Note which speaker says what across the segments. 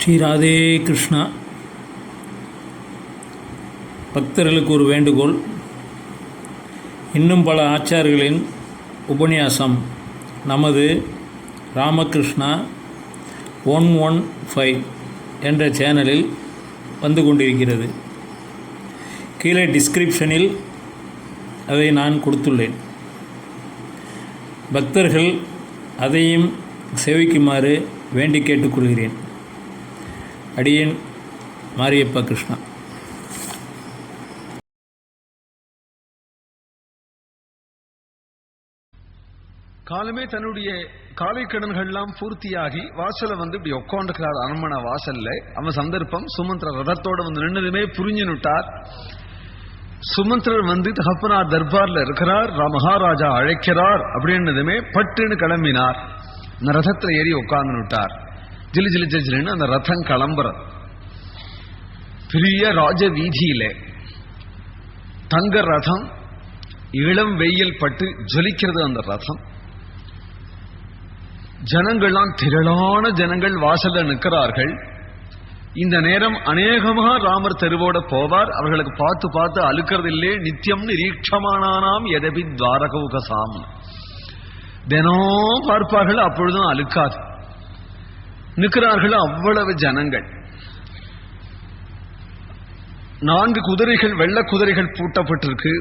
Speaker 1: ஸ்ரீ ராதே கிருஷ்ணா. பக்தர்களுக்கு ஒரு வேண்டுகோள். இன்னும் பல ஆச்சார்களின் உபன்யாசம் நமது ராமகிருஷ்ணா 115 என்ற சேனலில் வந்து கொண்டிருக்கிறது. கீழே டிஸ்கிரிப்ஷனில் அதை நான் கொடுத்துள்ளேன். பக்தர்கள் அதையும் சேவிக்குமாறு வேண்டி கேட்டுக்கொள்கிறேன். அடியேன் மாரியப்ப கிருஷ்ணா.
Speaker 2: காலமே தன்னுடைய காலை கடன்கள்லாம் பூர்த்தியாகி வாசல வந்து இப்படி உட்காந்துக்கிறார். அரண்மனை வாசல்ல அவன் சந்தர்ப்பம் சுமந்திர ரதத்தோட வந்து நின்னதுமே புரிஞ்சுனுட்டார். சுமந்திரர் வந்து தகப்பனார் தர்பார்ல இருக்கிறார், மகாராஜா அழைக்கிறார் அப்படின்னதுமே பட்டுன்னு கிளம்பினார். அந்த ரதத்துல ஏறி உட்கார்ந்துட்டார். ஜிலு ஜிலு ஜிலுன்னு அந்த ரதம் கிளம்புற பெரிய ராஜ வீதியில தங்க ரதம், இளம் வெயில் பட்டு ஜொலிக்கிறது அந்த ரதம். ஜனங்கள்லாம் திரளான ஜனங்கள் வாசல்ல நிற்கிறார்கள். இந்த நேரம் அநேகமாக ராமர் தெருவோட போவார். அவர்களுக்கு பார்த்து பார்த்து அழுக்கிறது இல்லே. நித்தியம் நிரீட்சமானானாம் எதபி துவாரகவுகசாம், தினம் பார்ப்பார்கள், அப்பொழுதும் அழுக்காது. நிற்கிறார்கள் அவ்வளவு ஜனங்கள். 4 குதிரைகள், வெள்ள குதிரைகள் பூட்டப்பட்டிருக்கு.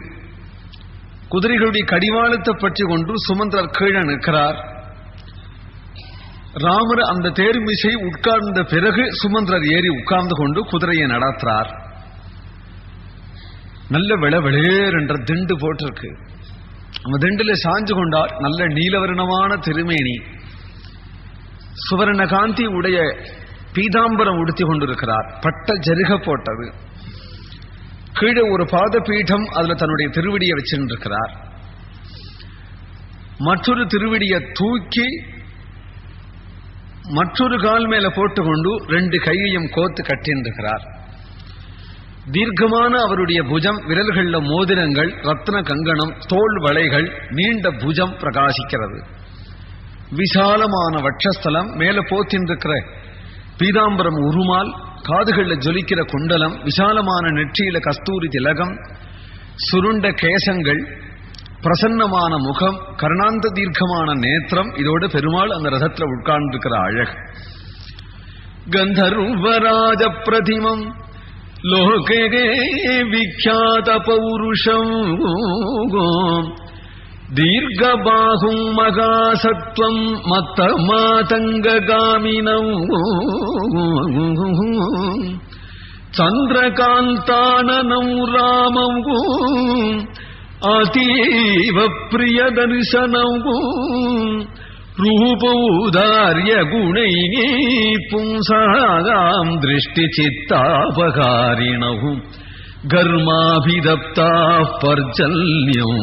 Speaker 2: குதிரைகளுடைய கடிவாளத்தை பற்றி கொண்டு சுமந்திரர் கீழே நிற்கிறார். ராமர் அந்த தேர்மிசை உட்கார்ந்த பிறகு சுமந்திரர் ஏறி உட்கார்ந்து கொண்டு குதிரையை நடத்துறார். நல்ல வெளிவேர் என்ற திண்டு போட்டிருக்கு. அந்த திண்டுல சாஞ்சு கொண்டார். நல்ல நீலவர்ணமான திருமேனி, சுவர்ண காந்தி உடைய பீதாம்பரம் உடுத்தி கொண்டிருக்கிறார். பட்ட ஜருக போட்டது. கீழே ஒரு பாத பீடம், அதுல தன்னுடைய திருவடியை வச்சிருக்கிறார். மற்றொரு திருவடியை தூக்கி மற்றொரு கால் மேல போட்டுக்கொண்டு 2 கையையும் கோத்து கட்டின்றிருக்கிறார். தீர்க்கமான அவருடைய புஜம், விரல்கள்ல மோதிரங்கள், ரத்ன கங்கணம், தோல் வளைகள், நீண்ட புஜம் பிரகாசிக்கிறது. விசாலமான வட்சஸ்தலம், மேல போத்தின்றிருக்கிற பீதாம்பரம் உருமால், காதுகள்ல ஜொலிக்கிற குண்டலம், விசாலமான நெற்றியில கஸ்தூரி திலகம், சுருண்ட கேசங்கள், பிரசன்னமான முகம், கருணாந்த தீர்க்கமான நேத்திரம். இதோடு பெருமாள் அந்த ரதத்துல உட்கார்ந்திருக்கிற அழகு. கந்தர்வராஜ பிரதிமம் லோகே விக்யாத பௌருஷம் தீர்க்கபாகும் மகாசத்வம் மத்த மாதங்ககாமினம் சந்திரகாந்தானனம் ராமம் அதீவ பிரிய தரிசனம் ரூபௌதாரிய குணை பும்சாகாம் திருஷ்டி சித்தாபகாரிணவும் கர்மாபிதப்தா பர்ஜல்யம்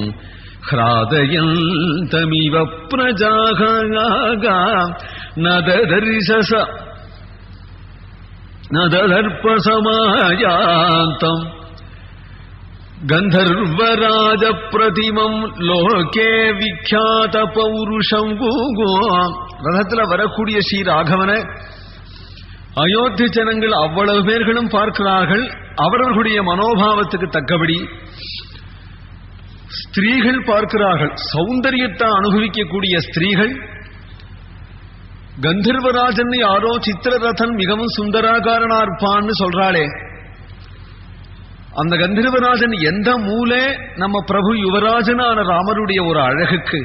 Speaker 2: ஹ்ராதயந்தமிவ பிரஜாகா நதர்ப்பசமாயாந்தம் கந்தர்வராஜ பிரதிமம் லோகே விக்யாத பௌருஷம். ரதத்துல வரக்கூடிய ஸ்ரீ ராகவனை அயோத்தி ஜனங்கள் அவ்வளவு பேர்களும் பார்க்கிறார்கள். அவர்களுடைய மனோபாவத்துக்கு தக்கபடி ஸ்திரீகள் பார்க்கிறார்கள். சௌந்தரியத்தை அனுபவிக்கக்கூடிய ஸ்திரீகள். கந்தர்வராஜன் யாரோ சித்திரரதன் மிகவும் சுந்தராகாரனா இருப்பான்னு சொல்றாளே, அந்த கந்தர்வராஜன் எந்த மூலே நம்ம பிரபு யுவராஜனான ராமருடைய ஒரு அழகுக்கு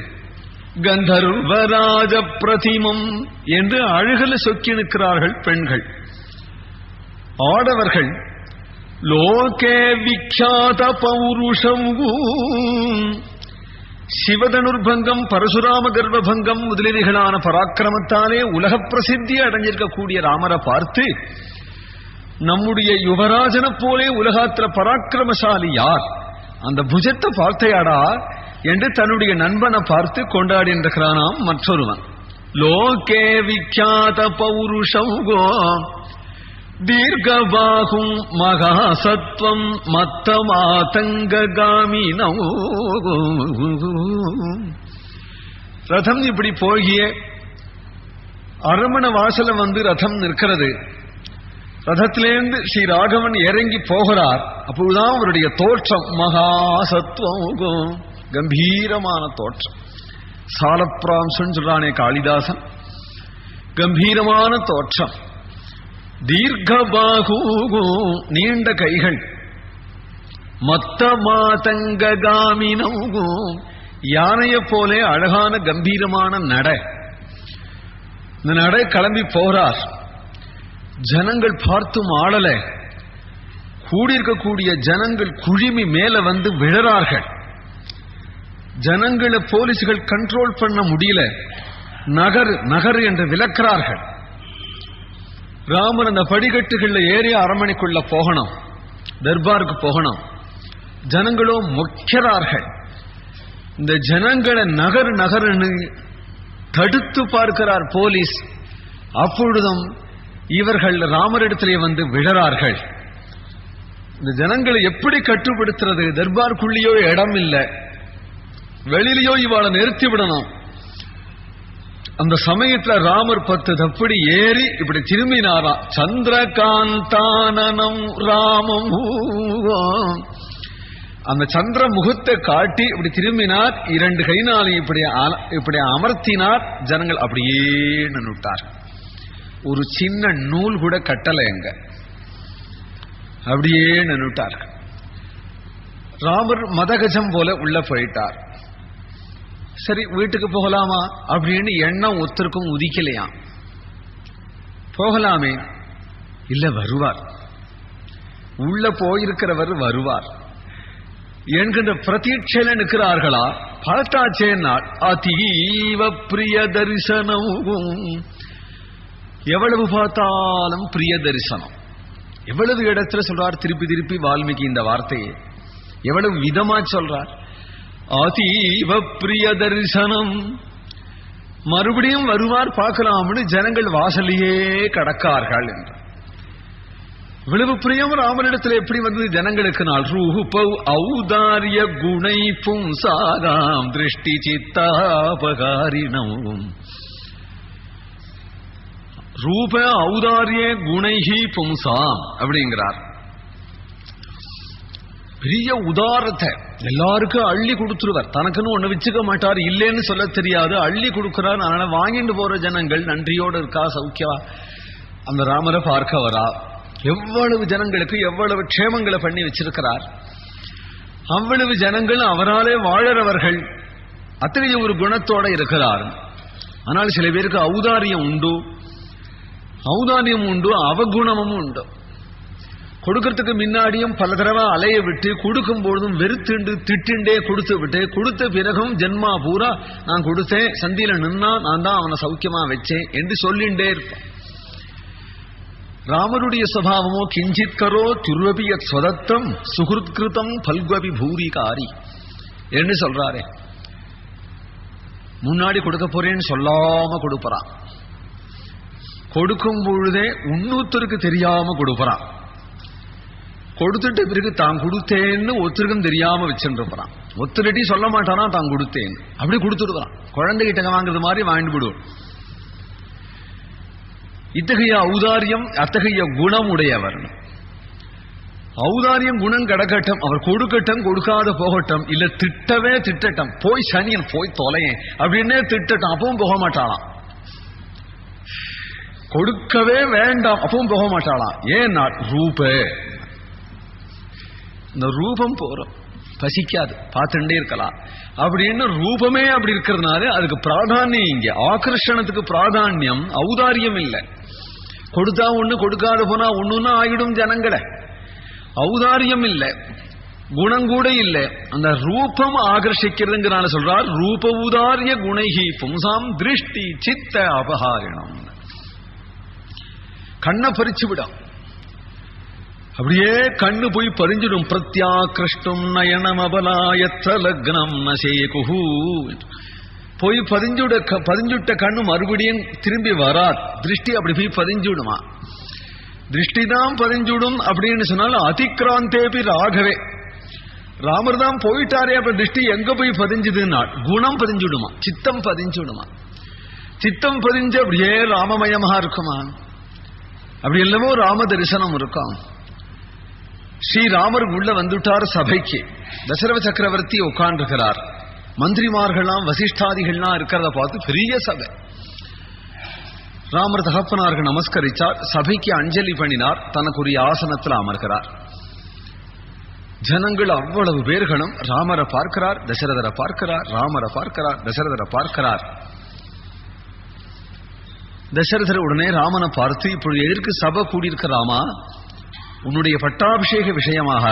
Speaker 2: கந்தர்வராஜ பிரதிமம் என்று அழகுல சொக்கி நிற்கிறார்கள் பெண்கள். ஆடவர்கள் லோகே விக்யாத பௌருஷம், சிவதனுர்பங்கம், பரசுராம கர்ப்பபங்கம் முதலீடுகளான பராக்கிரமத்தாலே உலக பிரசித்தி அடைஞ்சிருக்கக்கூடிய ராமரை பார்த்து நம்முடைய யுவராஜனை போலே உலகத்துல பராக்கிரமசாலி யார், அந்த புஜத்தை பார்த்தையாடா என்று தன்னுடைய நண்பனை பார்த்து கொண்டாடின்றிருக்கிறானாம் மற்றொருவன். லோகே விக்யாத பௌருஷம் தீர்க்கபாகும் மகாசத்வம் மத்த மாதங்ககாமினம். ரதம் இப்படி போகிய அரண்மனை வாசல வந்து ரதம் நிற்கிறது. ரதத்திலேருந்து ஸ்ரீ ராகவன் இறங்கி போகிறார். அப்பொழுதுதான் அவருடைய தோற்றம் மகாசத்துவம், கம்பீரமான தோற்றம். சாலப்பிராம்சன் சொல்றானே காளிதாசன், கம்பீரமான தோற்றம். தீர்க்கபாகு, நீண்ட கைகள். மத்த மாதங்காமினம், யானையை போலே அழகான கம்பீரமான நடை. இந்த நடை கிளம்பி போறார். ஜனங்கள் பார்த்தும் ஆளல. கூடியிருக்கக்கூடிய ஜனங்கள் குழிமி மேல வந்து விழறார்கள். ஜனங்களை போலீஸ்கள் கண்ட்ரோல் பண்ண முடியல. நகர் நகர் என்று விலக்கிறார்கள். ராமர் அந்த படிக்கட்டுகள்ல ஏறி அரண்மனைக்குள்ள போகணும், தர்பாருக்கு போகணும். ஜனங்களோ மொக்கிறார்கள். இந்த ஜனங்களை நகர் நகர்னு தடுத்து பார்க்கிறார் போலீஸ். அப்பொழுதும் இவர்கள் ராமரிடத்திலே வந்து விழறார்கள். இந்த ஜனங்களை எப்படி கட்டுப்படுத்துறது? தர்பாருக்குள்ளேயோ இடம் இல்லை, வெளியிலையோ இவாளை நிறுத்தி விடணும். அந்த சமயத்துல ராமர் 10 தப்படி ஏறி இப்படி திரும்பினாரா. சந்திரகாந்தானனம் ராமம், அந்த சந்திர முகத்தை காட்டி இப்படி திரும்பினார். 2 கைனாலையும் இப்படி அமர்த்தினார். ஜனங்கள் அப்படியே நின்னுட்டார். ஒரு சின்ன நூல் கூட கட்டலை எங்க, அப்படியே நின்னுட்டார்கள். ராமர் மதகஜம் போல உள்ள போயிட்டார். சரி, வீட்டுக்கு போகலாமா அப்படின்னு எண்ணம் ஒருத்தருக்கும் உதிக்கலையா. போகலாமே, இல்ல வருவார், உள்ள போயிருக்கிறவர் வருவார் என்கின்ற பிரதீட்சையில நிற்கிறார்களா. பார்த்தாச்சே நாள் அதீவ பிரிய தரிசனம். எவ்வளவு பார்த்தாலும் பிரிய தரிசனம். எவ்வளவு இடத்துல சொல்றார் திருப்பி திருப்பி வால்மீகி இந்த வார்த்தையை, எவ்வளவு விதமா சொல்றார். அதீவ பிரிய தரிசனம். மறுபடியும் வருவார் பார்க்கலாம்னு ஜனங்கள் வாசலையே கடக்கார்கள் என்று. இவ்வளவு பிரியம் ராமனிடத்தில் எப்படி வந்தது ஜனங்களுக்கு? நாள் ரூபௌ ஔதாரிய குணை பும்சாகாம் திருஷ்டி சித்தாபகாரிணம். ரூப ஔதாரிய குணைஹி பும்சாம் அப்படிங்கிறார். பெரிய உதாரத்தை எல்லாருக்கும் அள்ளி கொடுத்துருவார். தனக்குன்னு ஒண்ணு வச்சுக்க மாட்டார், இல்லைன்னு சொல்ல தெரியாது, அள்ளி கொடுக்கிறார். அதனால வாங்கிட்டு போற ஜனங்கள் நன்றியோடு இருக்கா, சௌக்கியவா அந்த ராமரை பார்க்க வரா. எவ்வளவு ஜனங்களுக்கு எவ்வளவு க்ஷேமங்களை பண்ணி வச்சிருக்கிறார். அவ்வளவு ஜனங்கள் அவராலே வாழறவர்கள். அத்தகைய ஒரு குணத்தோட இருக்கிறார். ஆனால் சில பேருக்கு ஔதாரியம் உண்டு, ஔதாரியம் உண்டு, அவகுணமும் உண்டு. கொடுக்கறதுக்கு முன்னாடியும் பல தடவை அலைய விட்டு, கொடுக்கும் பொழுதும் வெறுத்துண்டு திட்டுண்டே கொடுத்து விட்டு, கொடுத்த பிறகும் ஜென்மா பூரா நான் கொடுத்தேன், சந்தியில நின்னா நான் தான் அவனை சௌக்கியமா வச்சேன் என்று சொல்லிண்டே இருப்பான். ராமருடைய சுபாவமோ கிஞ்சித் கரோ துர்வபிய ஸ்வதத்தம் சுகிருத்கிருதம் பல்கவி பூரிகாரி என்று சொல்றாரே. முன்னாடி கொடுக்க போறேன்னு சொல்லாம கொடுப்பறான். கொடுக்கும் பொழுதே இன்னொருத்தருக்கு தெரியாம கொடுப்பறான். கொடுத்துட்டு பிறகு தான் கொடுத்தேன்னு ஒருத்தருக்கும் தெரியாம வச்சுருப்பான். ஒத்துரட்டி சொல்ல மாட்டானா தான் கொடுத்தேன், அப்படி கொடுத்துடுவான். குழந்தைகிட்ட வாங்குறது மாதிரி வாங்கிட்டு விடுவோம். இத்தகைய ஔதாரியம், அத்தகைய குணம் உடையவர். ஔதாரியம் குணம் கடக்கட்டும், அவர் கொடுக்கட்டும், கொடுக்காத போகட்டும், இல்ல திட்டவே திட்டட்டும், போய் சனியன் போய் தொலையேன் அப்படின்னே திட்டட்டும், அப்பவும் போக மாட்டாளாம். கொடுக்கவே வேண்டாம், அப்பவும் போக மாட்டாளாம். ஏன்னா ரூப, இந்த ரூபம் போறோம், பசிக்காது, பார்த்துட்டே இருக்கலாம் அப்படின்னு ரூபமே அப்படி இருக்கிறதுனால அதுக்கு பிராதானியம். இங்க ஆகர்ஷணத்துக்கு பிராதானியம், ஔதாரியம் இல்லை. கொடுத்தா ஒண்ணு, கொடுக்காத போனா ஒண்ணுன்னா ஆயிடும் ஜனங்களை. ஔதாரியம் இல்லை, குணம் கூட இல்லை, அந்த ரூபம் ஆகர்ஷிக்கிறதுங்கிறனால சொல்றார் ரூப உதாரிய குணைஹி பும்சாம் திருஷ்டி சித்த அபகாரிணம். கண்ணை பறிச்சு விடும், அப்படியே கண்ணு போய் பறிஞ்சிடும். பிரத்யாகிருஷ்டம் நயனம் அபலாயத்த லக்னம் நசேகுஹு. போய் பதிஞ்சுட்ட கண்ணு மறுபடியும் திரும்பி வரார். திருஷ்டி அப்படி போய் பதிஞ்சுடுமா. திருஷ்டி தான் பதிஞ்சுடும் அப்படின்னு சொன்னாலும் அதிக்ராந்தேபி ராகவே, ராமர் தான் போயிட்டாரே, அப்ப திருஷ்டி எங்க போய் பதிஞ்சுதுன்னா குணம் பதிஞ்சுடுமா, சித்தம் பதிஞ்சுடுமா. சித்தம் பதிஞ்சு அப்படியே ராமமயமா இருக்குமா. அப்படி எல்லாமோ ராம தரிசனம் இருக்கும். ஸ்ரீராமர் உள்ள வந்துட்டார் சபைக்கு. தசரத சக்கரவர்த்தி உட்கார்ந்துருக்கிறார். மந்திரிமார்கள்லாம் வசிஷ்டாதிகள்லாம் இருக்கிறத பார்த்து பெரிய சபை. ராமர் தகப்பனார்கள் நமஸ்கரிச்சார். சபைக்கு அஞ்சலி பண்ணினார். தனக்குரிய ஆசனத்தில் அமர்கிறார். ஜனங்கள் அவ்வளவு பேர்களும் ராமரை பார்க்கிறார், தசரதரை பார்க்கிறார், ராமரை பார்க்கிறார், தசரதரை பார்க்கிறார். தசரதர் உடனே ராமனை பார்த்து, இப்பொழுது எதற்கு சபை கூடியிருக்க ராமா? உன்னுடைய பட்டாபிஷேக விஷயமாக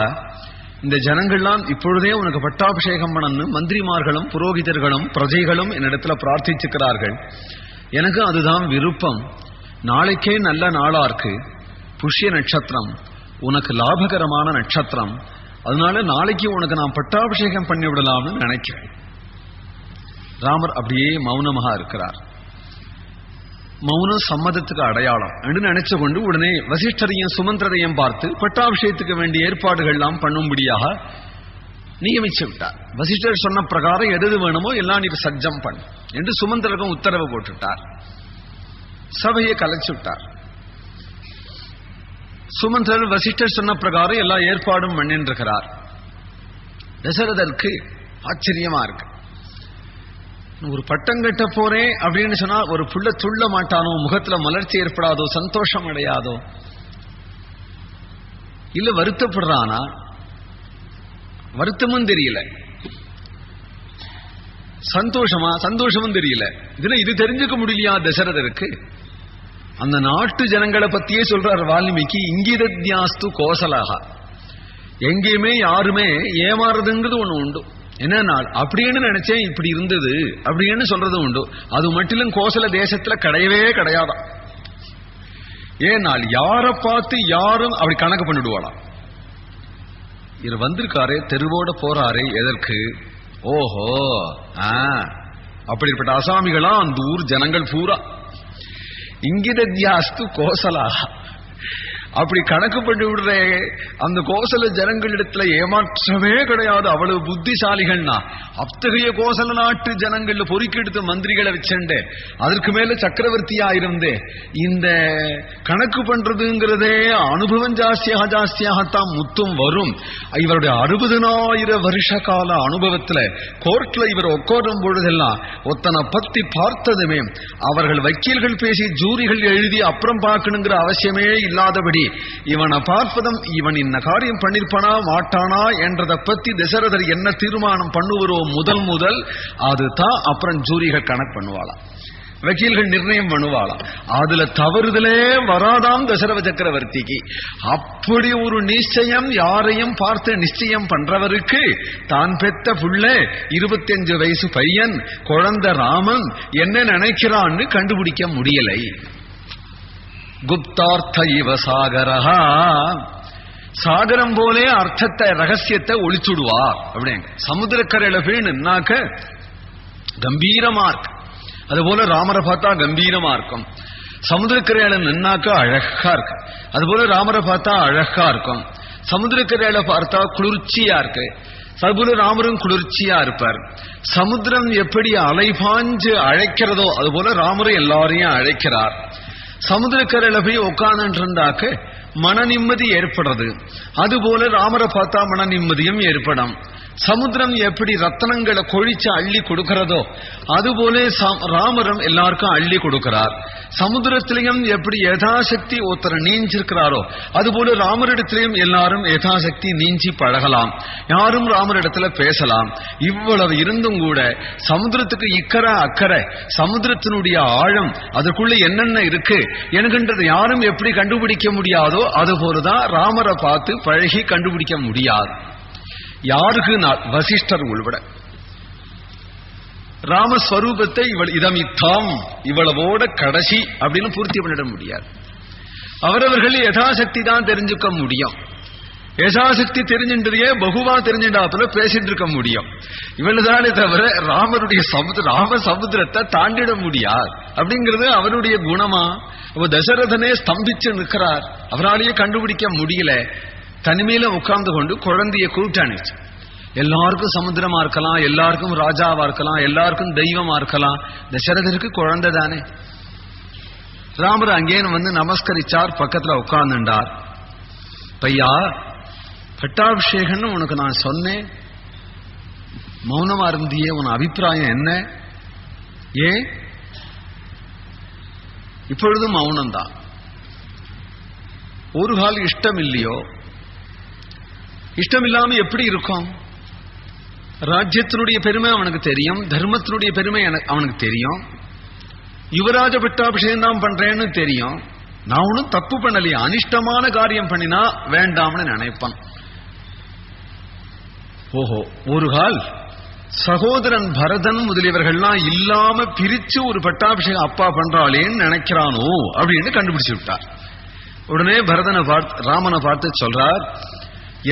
Speaker 2: இந்த ஜனங்கள்லாம் இப்பொழுதே உனக்கு பட்டாபிஷேகம் பண்ணு மந்திரிமார்களும் புரோகிதர்களும் பிரஜைகளும் என்னிடத்துல பிரார்த்திச்சுக்கிறார்கள். எனக்கு அதுதான் விருப்பம். நாளைக்கே நல்ல நாளா இருக்கு. புஷ்ய நட்சத்திரம், உனக்கு லாபகரமான நட்சத்திரம். அதனால நாளைக்கு உனக்கு நான் பட்டாபிஷேகம் பண்ணி விடலாம்னு நினைக்கிறேன். ராமர் அப்படியே மௌனமாக இருக்கிறார். மௌனம் சம்மதத்துக்கு அடையாளம் என்று நினைச்சு கொண்டு உடனே வசிஷ்டரையும் சுமந்திரரையும் பார்த்து பட்டாபிஷேகத்துக்கு வேண்டிய ஏற்பாடுகள் எல்லாம் பண்ணும்படியாக நியமிச்சு விட்டார். வசிஷ்டர் சொன்ன பிரகாரம் எது வேணுமோ எல்லாம் நீ சஜ்ஜம் பண்ணு என்று சுமந்திரருக்கும் உத்தரவு போட்டுட்டார். சபையை கலைச்சு விட்டார். சுமந்திரர் வசிஷ்டர் சொன்ன பிரகாரம் எல்லா ஏற்பாடும் பண்ணின்றிருக்கிறார். தசரதற்கு ஆச்சரியமா இருக்கு. ஒரு பட்டம் கட்ட போறேன் அப்படின்னு சொன்னா ஒரு புள்ள துள்ள மாட்டானோ, முகத்துல மலர்ச்சி ஏற்படாதோ, சந்தோஷம் அடையாதோ, இல்ல வருத்தப்படுறானா? வருத்தமும் தெரியல, சந்தோஷமும் தெரியல. இதுல இது தெரிஞ்சுக்க முடியலையா தசரதருக்கு? அந்த நாட்டு ஜனங்களை பத்தியே சொல்றார் வால்மீகி. இங்கிதத்யாஸ்து கோசலாக. எங்கேயுமே யாருமே ஏமாறுதுங்கிறது ஒண்ணு உண்டு. என்ன அப்படின்னு நினைச்சேன் இப்படி இருந்தது அப்படின்னு சொல்றது உண்டு. அது மட்டிலும் கோசல தேசத்துல கிடையவே கிடையாதான். ஏனால் யாரை பார்த்து யாரும் அப்படி கணக்கு பண்ணிடுவாளாம். இவர் வந்திருக்காரே, தெருவோட போறாரே, எதற்கு? ஓஹோ, அப்படிப்பட்ட அசாமிகளா அந்த ஊர் ஜனங்கள் பூரா. இங்கிதத்யாஸ்து கோசலா. அப்படி கணக்கு பண்ணி விடுற அந்த கோசல ஜனங்களிடத்துல ஏமாற்றமே கிடையாது. அவ்வளவு புத்திசாலிகள்னா அத்தகைய கோசல நாட்டு ஜனங்கள்ல பொறுக்கெடுத்த மந்திரிகளை வச்சுண்டு அதற்கு மேல சக்கரவர்த்தியா இருந்தே இந்த கணக்கு பண்றதுங்கிறதே அனுபவம் ஜாஸ்தியாகத்தான் முத்தும் வரும். இவருடைய 60,000 வருஷ கால அனுபவத்துல கோர்ட்ல இவர் உட்காரும் பொழுதெல்லாம் ஒத்தனை பத்தி பார்த்ததுமே அவர்கள் வக்கீல்கள் பேசி ஜூரிகள் எழுதி அப்புறம் பார்க்கணுங்கிற அவசியமே இல்லாதபடி இவனை பார்ப்பதும் இவன் இந்த காரியம் பண்ணிருப்பானா மாட்டானா என்றதை பத்தி தசரதர் என்ன தீர்மானம் பண்ணுவரோ முதல் அதுதான் அப்புறம் ஜூரிகள் கணக்கு பண்ணுவாளாம், வக்கீல்கள் நிர்ணயம் பண்ணுவாளாம். அதுல தவறுதலே வராதாம் தசரத சக்கரவர்த்திக்கு. அப்படி ஒரு நிச்சயம் யாரையும் பார்த்து நிச்சயம் பண்றவருக்கு தான் பெத்த புள்ள 25 வயசு பையன் குழந்தை ராமன் என்ன நினைக்கிறான்னு கண்டுபிடிக்க முடியலை. குப்தார்த்த இவ சாகரஹா. சாகரம் போலே அர்த்தத்தை ரகசியத்தை ஒளிச்சுடுவார். அப்படிங்க சமுத்திரக்கரையில போய் நின்னாக்க கம்பீரமா இருக்கு. அதுபோல ராமரை பார்த்தா கம்பீரமா இருக்கும். சமுத்திரக்கரையில நின்னாக்க அழகா இருக்கு. அதுபோல ராமரை பார்த்தா அழகா இருக்கும். சமுத்திரக்கரையில பார்த்தா குளிர்ச்சியா இருக்கு. அதுபோல ராமரும் குளிர்ச்சியா இருப்பார். சமுத்திரம் எப்படி அலைபாஞ்சு அழைக்கிறதோ அதுபோல ராமரும் எல்லாரையும் அழைக்கிறார். சமுத்திரக்கரையில போய் உட்கார்ந்து இருந்தாக்க மன நிம்மதி ஏற்படுறது. அதுபோல ராமரை பார்த்தா மன நிம்மதியும் ஏற்படும். சமுத்திரம் எப்படி ரத்தனங்களை கொழிச்சு அள்ளி கொடுக்கிறதோ அதுபோல ராமரும் எல்லாருக்கும் அள்ளி கொடுக்கிறார். சமுத்திரத்திலையும் எப்படி யதாசக்தி ஒருத்தர் நீஞ்சிருக்கிறாரோ அதுபோல ராமரிடத்திலையும் எல்லாரும் யதாசக்தி நீஞ்சி பழகலாம். யாரும் ராமரிடத்துல பேசலாம். இவ்வளவு இருந்தும் கூட சமுத்திரத்துக்கு இக்கரை அக்கறை, சமுத்திரத்தினுடைய ஆழம், அதற்குள்ள என்னென்ன இருக்கு என்கின்றது யாரும் எப்படி கண்டுபிடிக்க முடியாதோ அதுபோலதான் ராமரை பார்த்து பழகி கண்டுபிடிக்க முடியாது. யாருக்கு வசிஷ்டர் உள்பட ராமஸ்வரூபத்தை இதமித்தாம் இவ்வளவோட கடைசி அப்படின்னு பூர்த்தி பண்ணிட முடியாது. அவரவர்கள் யதாசக்தி தான் தெரிஞ்சுக்க முடியும். யதாசக்தி தெரிஞ்சின்றதையே பகுவா தெரிஞ்சின்றாப்புல பேசிட்டு இருக்க முடியும். இவ்வளவுதானே தவிர ராமருடைய ராம சமுத்திரத்தை தாண்டிட முடியாது அப்படிங்கிறது அவருடைய குணமா? தசரதனே ஸ்தம்பிச்சு நிற்கிறார். அவராலேயே கண்டுபிடிக்க முடியல. தனிமையில உட்கார்ந்து கொண்டு குழந்தைய கூட்டாணிச்சு. எல்லாருக்கும் சமுத்திரமா இருக்கலாம், எல்லாருக்கும் ராஜாவா இருக்கலாம், எல்லாருக்கும் தெய்வமா இருக்கலாம். தசரதருக்கு குழந்தை தானே. ராமர் அங்கேன்னு வந்து நமஸ்கரிச்சார், பக்கத்துல உட்கார்ந்துண்டார். பையா, பட்டாபிஷேகம்னு உனக்கு நான் சொன்னேன், மௌனமா இருந்தியே, உன் அபிப்பிராயம் என்ன? ஏன் இப்பொழுது மௌனம்தான்? ஒரு கால் இஷ்டம் இல்லையோ? இஷ்டம் இல்லாம எப்படி இருக்கும்? ராஜ்யத்தினுடைய பெருமை அவனுக்கு தெரியும், தர்மத்தினுடைய பெருமை அவனுக்கு தெரியும், யுவராஜ பட்டாபிஷேகம் தான் பண்றேன்னு தெரியும். நான் ஒன்னும் தப்பு பண்ணலையா, அனிஷ்டமான காரியம் பண்ணினா வேண்டாம்னு நினைப்பான். ஓஹோ, ஒரு கால் சகோதரன் பரதன் முதலியவர்கள்லாம் இல்லாம பிரிச்சு ஒரு பட்டாபிஷேகம் அப்பா பண்றாளேன்னு நினைக்கிறானோ அப்படின்னு கண்டுபிடிச்சு விட்டார். உடனே பரதனை பார்த்து, ராமனை பார்த்து சொல்றார்,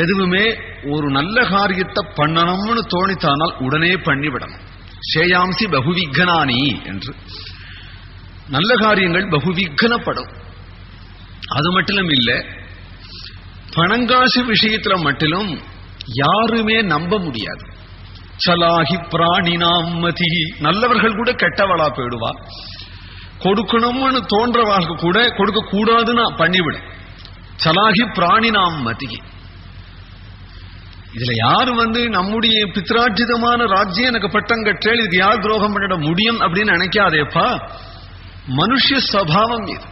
Speaker 2: எதுவுமே ஒரு நல்ல காரியத்தை பண்ணணும்னு தோணித்தானால் உடனே பண்ணிவிடணும். சேயாம்சி பகுவிக்னானி என்று. நல்ல காரியங்கள் பகுவிக்னப்படும். அது மட்டும் இல்ல, பணங்காசு விஷயத்துல மட்டும் யாருமே நம்ப முடியாது. சலாகி பிராணினாம் மதி, நல்லவர்கள் கூட கெட்டவளா போயிடுவா. கொடுக்கணும்னு தோன்றவாளுக்கு கூட கொடுக்க கூடாதுன்னு பண்ணிவிட. சலாகி பிராணினாம் மதி. இதுல யாரு வந்து நம்முடைய பித்ரார்ஜிதமான ராஜ்யம் எனக்கு பட்டம் கற்றேன், இதுக்கு யார் துரோகம் பண்ணிட முடியும் அப்படின்னு நினைக்காதேப்பா. மனுஷ சபாவம் இது.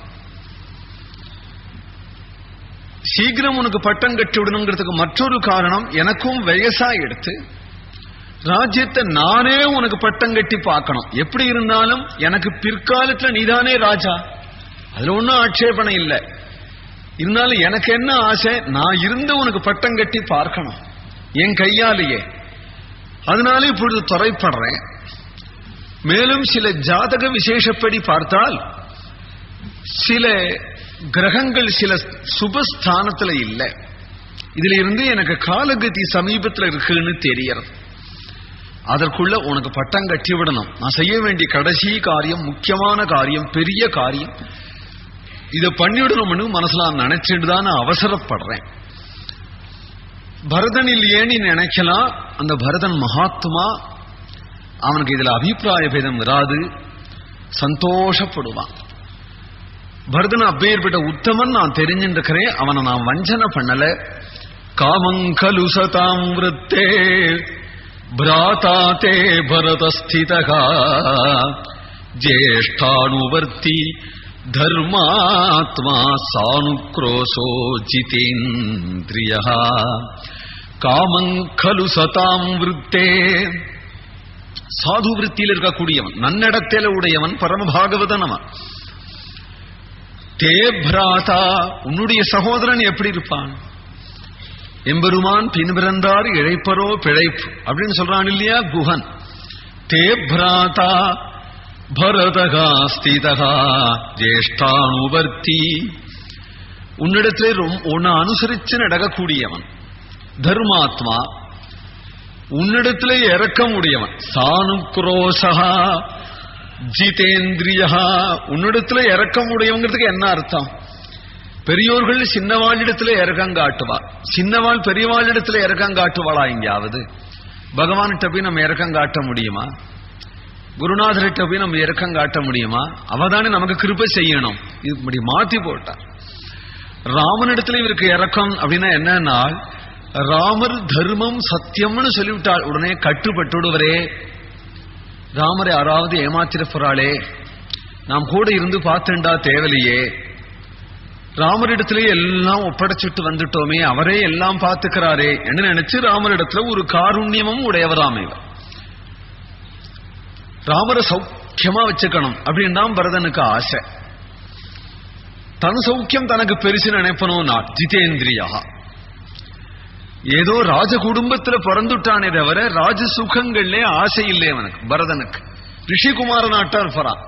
Speaker 2: சீக்கிரம் உனக்கு பட்டம் கட்டி விடணுங்கிறதுக்கு மற்றொரு காரணம், எனக்கும் வயசா எடுத்து ராஜ்யத்தை நானே உனக்கு பட்டம் கட்டி பார்க்கணும். எப்படி இருந்தாலும் எனக்கு பிற்காலத்துல நீதானே ராஜா, அதுல ஒன்னும் ஆட்சேபனை இல்லை. இருந்தாலும் எனக்கு என்ன ஆசை, நான் இருந்து உனக்கு பட்டம் கட்டி பார்க்கணும் என் கையாலேயே. அதனால இப்பொழுது துறைப்படுறேன். மேலும் சில ஜாதக விசேஷப்படி பார்த்தால் சில கிரகங்கள் சில சுபஸ்தானத்துல இல்லை. இதுல இருந்து எனக்கு காலகதி சமீபத்தில் இருக்குன்னு தெரியறது. அதற்குள்ள உனக்கு பட்டம் கட்டி விடணும். நான் செய்ய வேண்டிய கடைசி காரியம், முக்கியமான காரியம், பெரிய காரியம், இதை பண்ணிவிடணும்னு மனசுல நினைச்சிட்டு தான் நான் அவசரப்படுறேன். பரதன் இல்லையேன்னு நினைக்கலாம். அந்த பரதன் மகாத்மா, அவனுக்கு இதுல அபிப்பிராய பேதம் வராது, சந்தோஷப்படுவான். பரதன் அப்பேற்பட்ட உத்தமன் நான் தெரிஞ்சிருக்கிறேன், அவனை நான் வஞ்சனை பண்ணல. காமங்கலு சதாம் விருத்தே பிராதா தே பரதஸ்திதா ஜேஷ்டானுவர்த்தி தர்மாத்மா சானுக்ரோசோ ஜிதேந்திரிய காமங்கலு சதாம் விருத்தே. சாது விருத்தியில் இருக்கக்கூடியவன், நன்னடத்தில உடையவன், பரமபாகவதன் அவன். தே பிராதா, உன்னுடைய சகோதரன் எப்படி இருப்பான்? எம்பெருமான் பின்பிறந்தார் இழைப்பரோ பிழைப்பு அப்படின்னு சொல்றான் இல்லையா குஹன். தே பிராதா பரதகா ஸ்திதகா ஜேஷ்டானுவர்த்தி, உன்னிடத்திலே உன்னை அனுசரிச்சு நடக்கக்கூடியவன். தர்மாத்மா, உன்னிடத்திலே இரக்கம் உடையவன். சானுக்ரோசகா ஜிதேந்திரியா, உன்னிடத்துல இரக்கம் உடையவங்கிறதுக்கு என்ன அர்த்தம்? பெரியோர்கள் சின்னவாளிடத்துல இரக்கம் காட்டுவா, சின்னவாள் பெரியவாளிடத்துல இரக்கம் காட்டுவாளா? எங்கேயாவது பகவான்கிட்ட போய் நம்ம இரக்கம் காட்ட முடியுமா? குருநாதர்கிட்ட போய் நம்ம இரக்கம் காட்ட முடியுமா? அவதானே நமக்கு கிருபை செய்யணும். இப்படி மாத்தி போட்டார். ராமனிடத்துல இவருக்கு இரக்கம் அப்படின்னா என்னன்னா, ராமர் தர்மம் சத்தியம்னு சொல்லிவிட்டாள். உடனே கட்டுப்பட்டுடுவரே, ராமரை யாராவது ஏமாத்திர போறாளே, நாம் கூட இருந்து பார்த்துண்டா தேவலையே, ராமரிடத்திலே எல்லாம் ஒப்படைச்சிட்டு வந்துட்டோமே, அவரே எல்லாம் பார்த்துக்கிறாரே என்று நினைச்சு ராமரிடத்துல ஒரு காருண்யமும் உடையவராமே. ராமரை சௌக்கியமா வச்சுக்கணும் அப்படின்னு தான் பரதனுக்கு ஆசை. தன் சௌக்கியம் தனக்கு பெருசு நினைப்பனும். ஜிதேந்திரியா, ஏதோ ராஜ குடும்பத்துல பிறந்துட்டானே தவிர ராஜ சுகங்கள்லே ஆசை இல்லை அவனுக்கு. பரதனுக்கு ரிஷிகுமார நாட்டா இருப்பான்.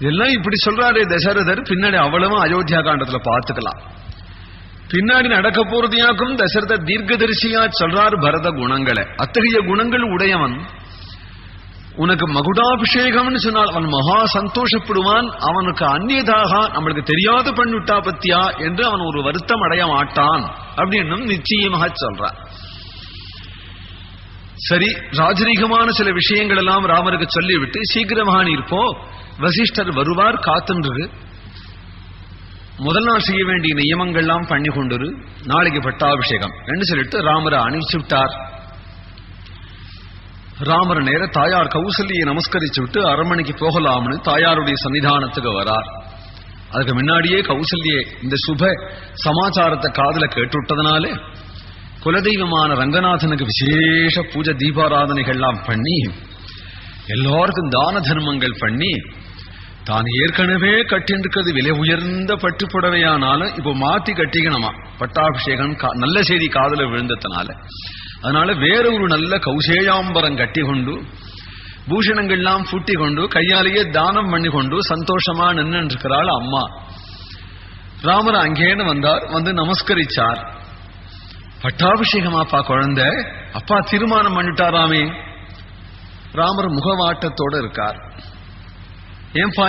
Speaker 2: இதெல்லாம் இப்படி சொல்றாரே தசரதர், பின்னாடி அவ்வளவும் அயோத்தியா காண்டத்துல பார்த்துக்கலாம். பின்னாடி நடக்க போறதையாக்கும் தசரதர் தீர்க்கதரிசியா சொல்றாரு பரத குணங்களை. அத்தகைய குணங்கள் உடையவன். உனக்கு மகுடாபிஷேகம்னு சொன்னால் அவன் மகா சந்தோஷப்படுவான். அவனுக்கு அந்நியதாக நம்மளுக்கு தெரியாத பண்ணிவிட்டா பத்தியா என்று அவன் ஒரு வருத்தம் அடைய மாட்டான் அப்படின்னு நிச்சயமாக சொல்றான். சரி, ராஜரீகமான சில விஷயங்கள் எல்லாம் ராமருக்கு சொல்லிவிட்டு சீக்கிரமாக இருப்போ, வசிஷ்டர் வருவார், காத்துன்று முதல் நாள் செய்ய வேண்டிய நியமங்கள்லாம் பண்ணி கொண்டு நாளைக்கு பட்டாபிஷேகம் என்று சொல்லிட்டு ராமரை அனுப்பிச்சு விட்டார். ராமர் நேர தாயார் கௌசல்யை நமஸ்கரிச்சு விட்டு அரண்மனைக்கு போகலாம்னு தாயாருடைய சன்னிதானத்துக்கு வரார். அதுக்கு முன்னாடியே கௌசல்யே இந்த சுப சமாச்சாரத்தை காதுல கேட்டுவிட்டதுனால குலதெய்வமான ரங்கநாதனுக்கு விசேஷ பூஜை தீபாராதனைகள்லாம் பண்ணி எல்லாருக்கும் தான தர்மங்கள் பண்ணி தான் ஏற்கனவே கட்டின்றிருக்கிறது விலை உயர்ந்த பட்டு புடவையானாலும் இப்போ மாத்தி கட்டிக்கணுமா. பட்டாபிஷேகம் நல்ல செய்தி காதுல விழுந்ததுனால அதனால வேற ஒரு நல்ல கௌசேயாம்பரம் கட்டி கொண்டு பூஷணங்கள்லாம் பூட்டி கொண்டு கையாலேயே தானம் பண்ணி கொண்டு சந்தோஷமா நின்று இருக்கிறாள் அம்மா. ராமர் அங்கேன்னு வந்தார், வந்து நமஸ்கரிச்சார். பட்டாபிஷேகமாப்பா குழந்தை, அப்பா தீர்மானம் பண்ணிட்டாராமே. ராமர் முகவாட்டத்தோட இருக்கார். ஏன்பா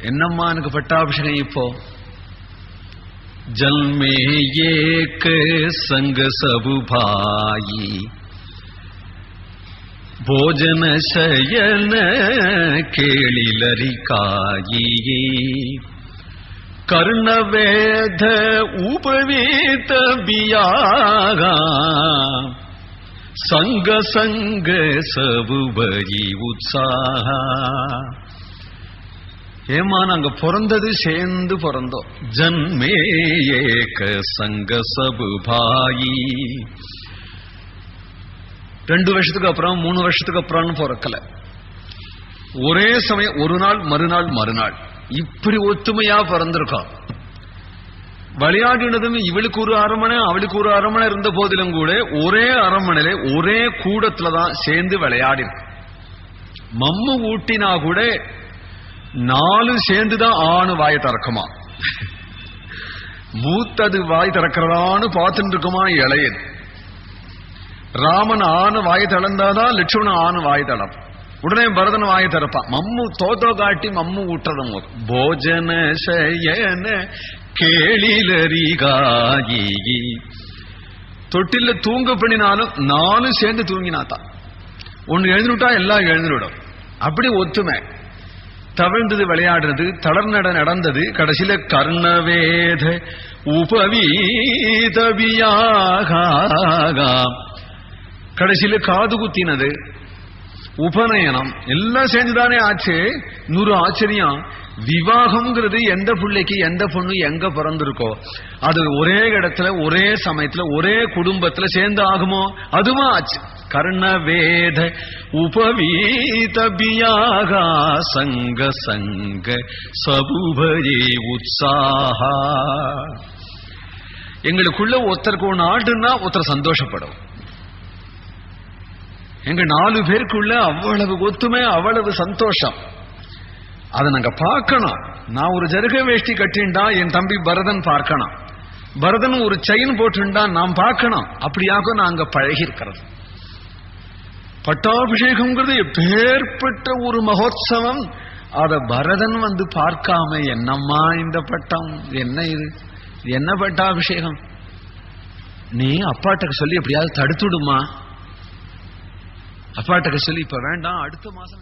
Speaker 2: என்னம்மா எனக்கு பட்டாபிஷேகம் இப்போ? ஜன்மே ஏக சங்க சபுபாயி भोजन शयन केळिलरिकायि कर्णवेद उपवीत बियागा संग संग सबुबरी उत्साह. ஏமா நாங்க பிறந்தது சேர்ந்து பிறந்தோம். ஜன்மே ஏக சங்க சபுபாயி. 2 வருஷத்துக்கு அப்புறம் 3 வருஷத்துக்கு அப்புறம் பிறக்கல. ஒரே சமயம் ஒரு நாள் மறுநாள் இப்படி ஒத்துமையா பிறந்திருக்கோம். விளையாடினதும் இவளுக்கு ஒரு அரண்மனை அவளுக்கு ஒரு அரண்மனை இருந்த போதிலும் கூட ஒரே அரண்மனையில ஒரே கூடத்துலதான் சேர்ந்து விளையாடி. மம்மு ஊட்டினா கூட 4 சேர்ந்துதான் ஆணு வாயை திறக்குமா. மூத்தது வாய் திறக்கிறதான்னு பார்த்துட்டு இருக்குமா இளையது. ராமன் ஆணு வாய் தளர்ந்தாதான் லட்சுமணன் ஆணு வாய் தளம். உடனே பரதன் வாய் திறப்பான். மம்மு தோத்தோ காட்டி மம்மு ஊட்டுறதும் போஜன சயன கேளிலரிகாயி. தொட்டில தூங்க பண்ணினாலும் 4 சேர்ந்து தூங்கினாத்தான். ஒன்னு எழுந்துட்டா எல்லாம் எழுந்துடும். அப்படி ஒத்துமை. தவிழ்ந்தது விளையாடுறது, தளர்நட நடந்தது. கடைசியில கர்ணவேத உபவீதபியாக கடைசியில காது குத்தினது, உபநயனம் எல்லாம் சேர்ந்துதானே ஆச்சு. 100 ஆச்சரியம். விவாகம்ங்கிறது எந்த பிள்ளைக்கு எந்த பொண்ணு எங்க பிறந்திருக்கோ அது ஒரே இடத்துல ஒரே சமயத்துல ஒரே குடும்பத்துல சேர்ந்து ஆகுமோ? அதுவும் ஆச்சு. கர்ணவேத உபவீதபியாக சங்க சங்க சபுபரே உற்சாக. எங்களுக்குள்ள ஒருத்தருக்கு ஒன்று ஆடுன்னா ஒருத்தர் சந்தோஷப்படும். எங்க 4 பேருக்குள்ள அவ்வளவு ஒத்துமை, அவ்வளவு சந்தோஷம். அதை நாங்க பார்க்கணும். நான் ஒரு ஜருக வேஷ்டி கட்டிண்டா என் தம்பி பரதன் பார்க்கணும். பரதன் ஒரு செயின் போட்டுண்டா நாம் பார்க்கணும். அப்படியாக நாங்க பழகி இருக்கிறது. பட்டாபிஷேகம்ங்கிறது எப்பேற்பட்ட ஒரு மகோத்சவம். அத பரதன் வந்து பார்க்காம என்னம்மா இந்த பட்டம், என்ன இது, என்ன பட்டாபிஷேகம்? நீ அப்பாட்ட சொல்லி எப்படியாவது தடுத்துடுமா. அப்பாட்ட சொல்லி இப்ப வேண்டாம், அடுத்த மாசம்